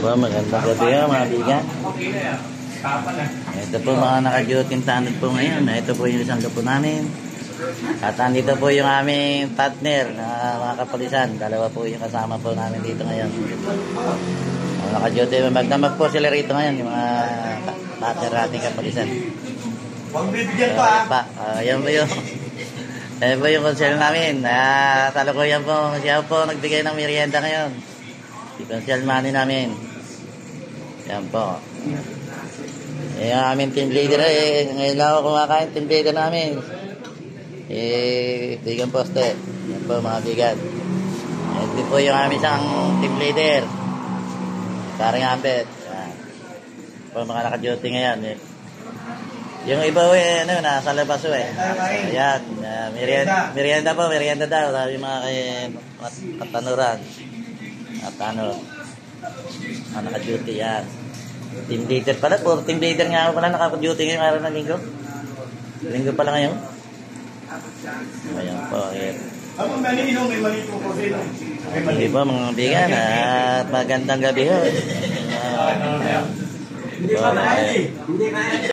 Well, magandang gabi mga bigan. Ito po mga naka-duty tanod po ngayon. Ito po yung isang grupo namin. At andito po yung aming partner na mga kapulisan. Dalawa po yung kasama po namin dito ngayon. Naka-duty, magdamag po sila rito ngayon, yung mga partner nating kapulisan. Huwag bibigyan pa. Yan po yung yan po yung konsel namin. Talukuyan po, siya po nagbigay ng merienda ngayon. Si konsel money namin. Yan po. Yung aming team leader ngayon lang ako kumakain, team leader namin. Bigan Poste. Yan po mga bigan. Ito po yung aming isang team leader. Parang ambet. Yan. Po mga naka-duty ngayon. Yung iba nasa labas ayan, merienda daw. Sabi mga katanuran. At naka-duty yan. Team leader pala, puro team leader nga ako pala naka-duty ngayong araw ng linggo. Linggo pala ngayon. Ayan po. Ako malino, may mali po ko sila. Hindi po mga bigan at magandang gabi ho. Hindi pa na